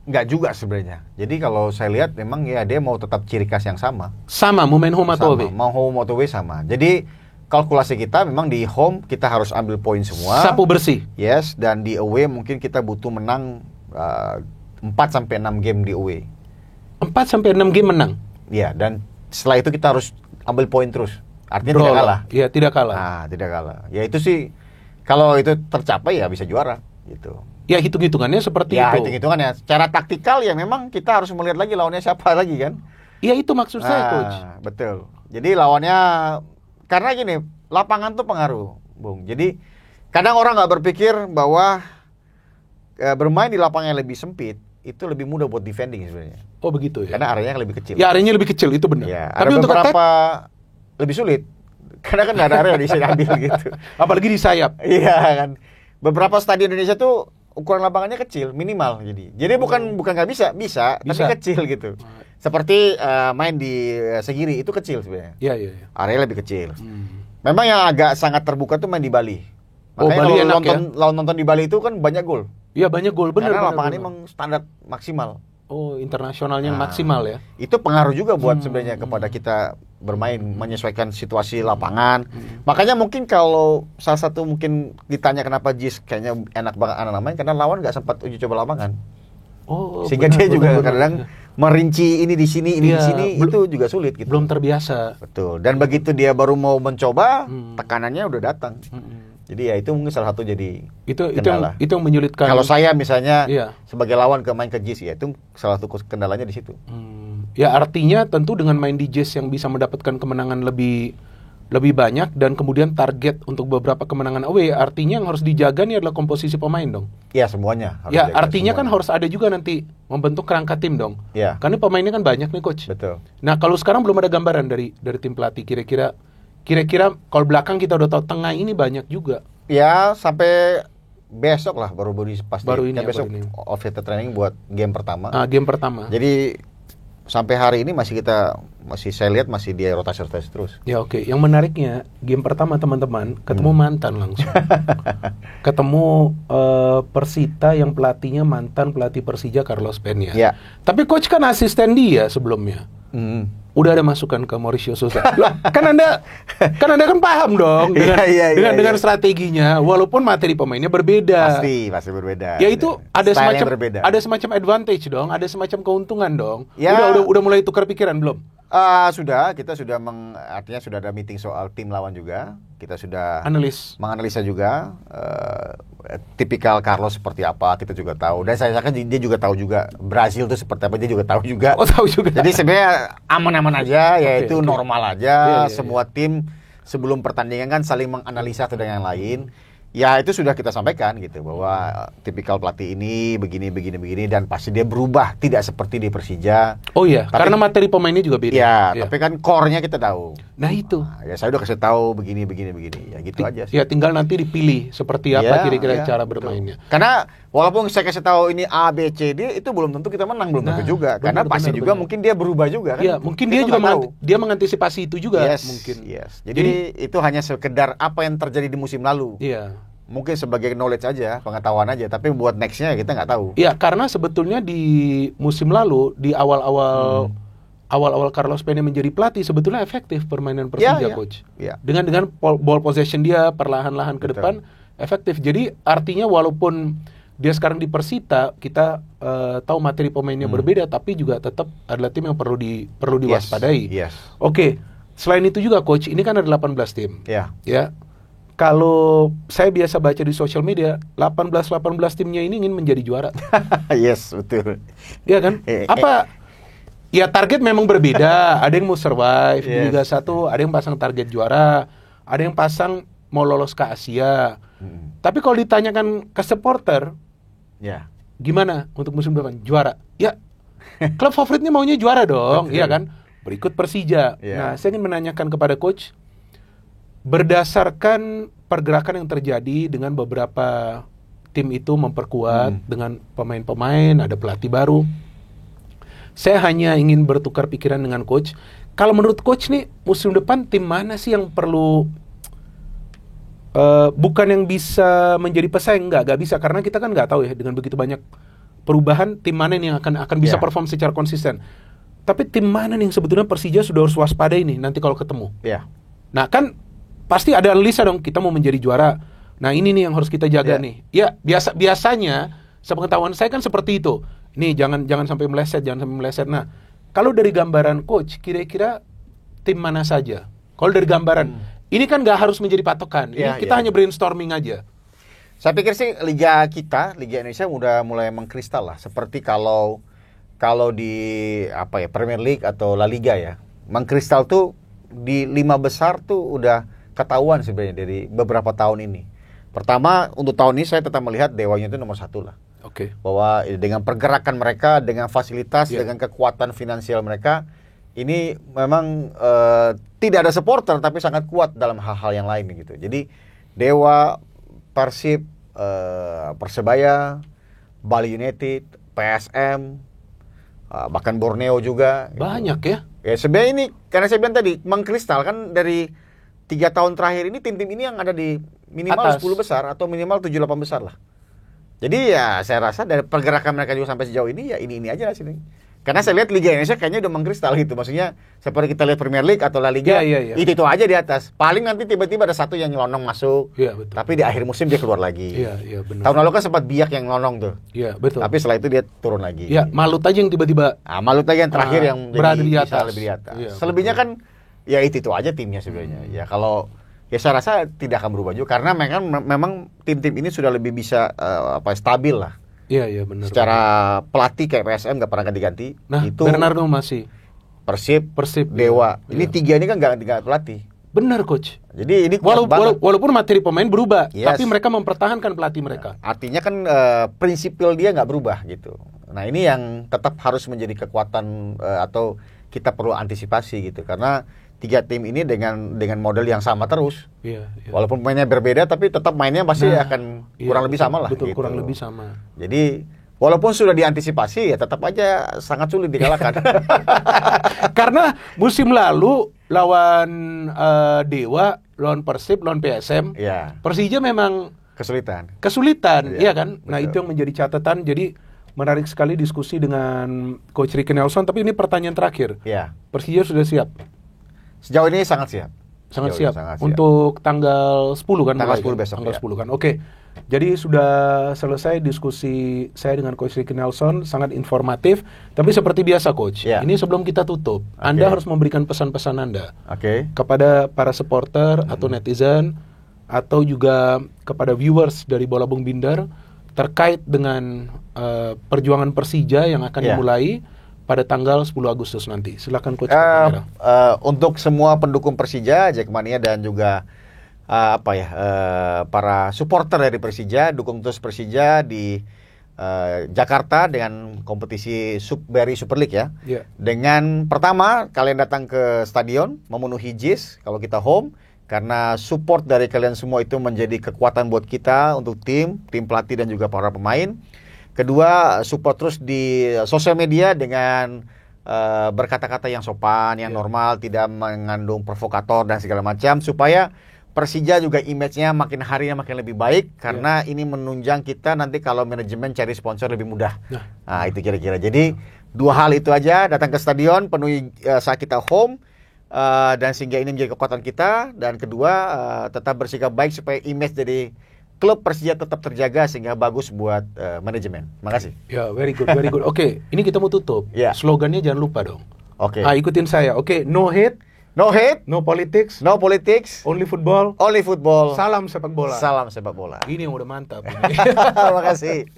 Nggak juga sebenarnya. Jadi kalau saya lihat memang ya dia mau tetap ciri khas yang sama. Sama, mau main home atau away? Mau home atau away sama. Jadi kalkulasi kita memang di home kita harus ambil poin semua. Sapu bersih. Yes, dan di away mungkin kita butuh menang 4 sampai 6 game di away. 4 sampai 6 game menang. Iya, dan setelah itu kita harus ambil poin terus. Artinya Draw tidak kalah. Iya, tidak kalah. Nah, tidak kalah. Ya itu sih kalau itu tercapai ya bisa juara gitu. Ya hitung-hitungannya seperti ya, itu. hitung-hitungannya. Secara taktikal ya memang kita harus melihat lagi lawannya siapa lagi kan. Iya itu maksud saya, Coach. Betul. Jadi lawannya, karena gini, lapangan tuh pengaruh, Bung. Jadi kadang orang nggak berpikir bahwa bermain di lapangan yang lebih sempit itu lebih mudah buat defending sebenarnya. Oh begitu ya. Karena areanya lebih kecil. Ya areanya lebih kecil itu benar. Ya, tapi ada untuk beberapa lebih sulit. Karena kan nggak ada area bisa diambil gitu. Apalagi di sayap. Iya kan. Beberapa stadion Indonesia tuh ukuran lapangannya kecil, minimal jadi bukan nggak bisa, tapi kecil gitu. Seperti main di Segiri itu kecil sebenarnya. Iya. Area lebih kecil. Memang yang agak sangat terbuka tuh main di Bali. Makanya Bali kalau nonton di Bali itu kan banyak gol. Iya banyak gol, benar. Karena lapangannya memang standar maksimal. Oh, internasionalnya maksimal ya. Itu pengaruh juga buat sebenarnya kepada kita bermain, menyesuaikan situasi lapangan. Makanya mungkin kalau salah satu mungkin ditanya kenapa JIS kayaknya enak banget anak main, karena lawan nggak sempat uji coba lapangan. Sehingga dia juga kadang merinci ini di sini, ini di sini, itu juga sulit gitu. Belum terbiasa. Betul. Dan begitu dia baru mau mencoba, tekanannya udah datang. Jadi ya itu mungkin salah satu jadi kendala. Itu yang menyulitkan. Kalau saya misalnya sebagai lawan main ke JIS, ya itu salah satu kendalanya di situ. Ya artinya tentu dengan main di JIS yang bisa mendapatkan kemenangan lebih banyak dan kemudian target untuk beberapa kemenangan away, artinya yang harus dijaga nih adalah komposisi pemain dong. Ya semuanya. Ya artinya semuanya. Kan harus ada juga nanti membentuk kerangka tim dong. Ya. Karena pemainnya kan banyak nih coach. Betul. Nah kalau sekarang belum ada gambaran dari tim pelatih kira-kira kalau belakang kita udah tahu, tengah ini banyak juga. Ya sampai besok lah baru pasti. Baru ini. Besok off-season training buat game pertama. Game pertama. Jadi sampai hari ini masih saya lihat masih dia rotasi terus. Ya oke. Yang menariknya game pertama teman-teman ketemu mantan langsung. Ketemu Persita yang pelatihnya mantan pelatih Persija Carlos Peña. Ya. Tapi coach kan asisten dia sebelumnya. Udah ada masukan ke Mauricio Sousa. kan anda kan paham dong dengan strateginya, walaupun materi pemainnya berbeda. Pasti berbeda. Ya itu ada semacam advantage dong, ada semacam keuntungan dong. Ya. Udah mulai tukar pikiran belum? Kita sudah artinya sudah ada meeting soal tim lawan juga. Kita sudah menganalisa juga tipikal Carlos seperti apa, kita juga tahu. Dan saya kan dia juga tahu juga Brazil itu seperti apa, dia juga tahu juga. Oh, tahu juga. Jadi sebenarnya aman-aman aja, yaitu normal aja. Semua tim sebelum pertandingan kan saling menganalisa satu dengan yang lain. Ya itu sudah kita sampaikan gitu bahwa tipikal pelatih ini begini dan pasti dia berubah, tidak seperti di Persija. Oh iya, karena materi pemainnya juga beda. Ya, tapi kan core-nya kita tahu. Nah itu. Ya saya udah kasih tahu begini. Ya gitu aja sih. Ya tinggal nanti dipilih seperti apa kira-kira cara bermainnya. Karena walaupun saya kasih tahu ini A, B, C, D, itu belum tentu kita menang, belum tentu juga. Karena pasti juga mungkin dia berubah juga kan. Iya, mungkin dia juga dia mengantisipasi itu juga mungkin. Yes. Jadi itu hanya sekedar apa yang terjadi di musim lalu. Iya. Mungkin sebagai knowledge aja, pengetahuan aja, tapi buat next-nya kita nggak tahu. Iya, karena sebetulnya di musim lalu, di awal-awal Carlos Peña menjadi pelatih, sebetulnya efektif permainan Persija, coach. Ya. Dengan ball possession dia perlahan-lahan ke depan, efektif. Jadi artinya walaupun dia sekarang di Persita, kita tahu materi pemainnya berbeda, tapi juga tetap adalah tim yang perlu diwaspadai. Yes. Oke, selain itu juga, coach, ini kan ada 18 tim. Ya. Kalau saya biasa baca di sosial media, 18 timnya ini ingin menjadi juara. Yes, betul. Iya kan? Ya target memang berbeda. Ada yang mau survive di Liga 1, ada yang pasang target juara, ada yang pasang mau lolos ke Asia. Tapi kalau ditanyakan ke supporter, gimana untuk musim depan? Juara. Ya, klub favoritnya maunya juara dong, iya kan? Berikut Persija. Nah, saya ingin menanyakan kepada coach, berdasarkan pergerakan yang terjadi dengan beberapa tim itu memperkuat dengan pemain-pemain, ada pelatih baru. Saya hanya ingin bertukar pikiran dengan coach. Kalau menurut coach nih, musim depan tim mana sih yang perlu bukan yang bisa menjadi pesaing, nggak bisa, karena kita kan nggak tahu ya dengan begitu banyak perubahan tim mana yang akan bisa perform secara konsisten. Tapi tim mana nih yang sebetulnya Persija sudah harus waspadai nih nanti kalau ketemu. Yeah. Nah kan pasti ada analisa dong, kita mau menjadi juara. Nah, ini nih yang harus kita jaga nih. Ya, biasanya sepengetahuan saya kan seperti itu. Nih, jangan sampai meleset. Nah, kalau dari gambaran coach, kira-kira tim mana saja? Kalau dari gambaran, ini kan nggak harus menjadi patokan. Ini kita hanya brainstorming aja. Saya pikir sih Liga Indonesia udah mulai mengkristal lah. Seperti kalau di Premier League atau La Liga ya, mengkristal tuh di 5 besar tuh udah ketahuan sebenarnya dari beberapa tahun ini. Pertama, untuk tahun ini saya tetap melihat Dewanya itu nomor 1 lah. Oke. Bahwa dengan pergerakan mereka, dengan fasilitas, dengan kekuatan finansial mereka, ini memang tidak ada supporter tapi sangat kuat dalam hal-hal yang lain gitu. Jadi Dewa, Persib, Persebaya, Bali United, PSM, bahkan Borneo juga. Banyak gitu. Ya sebenarnya ini karena saya bilang tadi mengkristal kan dari 3 tahun terakhir ini tim-tim ini yang ada di minimal atas 10 besar atau minimal 7-8 besar lah. Jadi ya saya rasa dari pergerakan mereka juga sampai sejauh ini ya ini aja lah sini. Karena saya lihat Liga Indonesia kayaknya udah mengkristal gitu. Maksudnya seperti kita lihat Premier League atau La Liga, itu aja di atas. Paling nanti tiba-tiba ada satu yang nyelonong masuk. Iya, betul. Tapi di akhir musim dia keluar lagi. Iya, benar. Tahun lalu kan sempat Biak yang nyelonong tuh. Iya, betul. Tapi setelah itu dia turun lagi. Iya, Malut aja yang tiba-tiba. Malut aja yang terakhir yang berada di atas. Lebih di atas. Iya, selebihnya kan ya itu aja timnya sebenarnya. Ya kalau saya rasa tidak akan berubah juga karena memang tim-tim ini sudah lebih bisa stabil lah. Iya benar. Secara pelatih kayak PSM nggak pernah ganti-ganti. Nah, itu Bernardo masih. Persib, Dewa. Ini 3 ini kan nggak pelatih. Benar coach. Jadi ini walaupun materi pemain berubah, tapi mereka mempertahankan pelatih mereka. Artinya kan prinsipil dia nggak berubah gitu. Nah ini yang tetap harus menjadi kekuatan atau kita perlu antisipasi gitu karena 3 tim ini dengan model yang sama terus. Iya. Walaupun pemainnya berbeda tapi tetap mainnya pasti akan kurang lebih sama lah. Betul, gitu. kurang lebih sama. Jadi walaupun sudah diantisipasi ya tetap aja sangat sulit dikalahkan. Karena musim lalu lawan Dewa, lawan Persib, lawan PSM, Persija memang kesulitan, iya kan? Betul. Nah, itu yang menjadi catatan. Jadi menarik sekali diskusi dengan Coach Ricky Nelson, tapi ini pertanyaan terakhir. Iya. Persija sudah siap? Sejauh ini sangat siap. Sangat siap. Untuk tanggal 10 kan? Tanggal 10 besok. Tanggal 10 kan. Oke. Jadi sudah selesai diskusi saya dengan Coach Ricky Nelson, sangat informatif. Tapi seperti biasa Coach, ini sebelum kita tutup, Anda harus memberikan pesan-pesan Anda kepada para supporter atau netizen, atau juga kepada viewers dari Bola Bung Binder terkait dengan perjuangan Persija yang akan dimulai pada tanggal 10 Agustus nanti. Silakan Coach. Untuk semua pendukung Persija, Jackmania dan juga para supporter dari Persija, dukung terus Persija di Jakarta dengan kompetisi BRI Super League ya. Dengan pertama kalian datang ke stadion memenuhi JIS kalau kita home karena support dari kalian semua itu menjadi kekuatan buat kita untuk tim pelatih dan juga para pemain. Kedua, support terus di sosial media dengan berkata-kata yang sopan, yang normal, tidak mengandung provokator dan segala macam supaya Persija juga image-nya makin harinya makin lebih baik karena ini menunjang kita nanti kalau manajemen cari sponsor lebih mudah. Nah, itu kira-kira. Jadi 2 hal itu aja, datang ke stadion penuhi saat kita home dan sehingga ini menjadi kekuatan kita, dan kedua tetap bersikap baik supaya image dari klub Persija tetap terjaga sehingga bagus buat manajemen. Makasih. Ya, very good. Oke, ini kita mau tutup. Slogannya jangan lupa dong. Oke. Ikutin saya. Oke, no hate, no politics, only football, salam sepak bola. Salam sepak bola. Ini yang udah mantap. Makasih.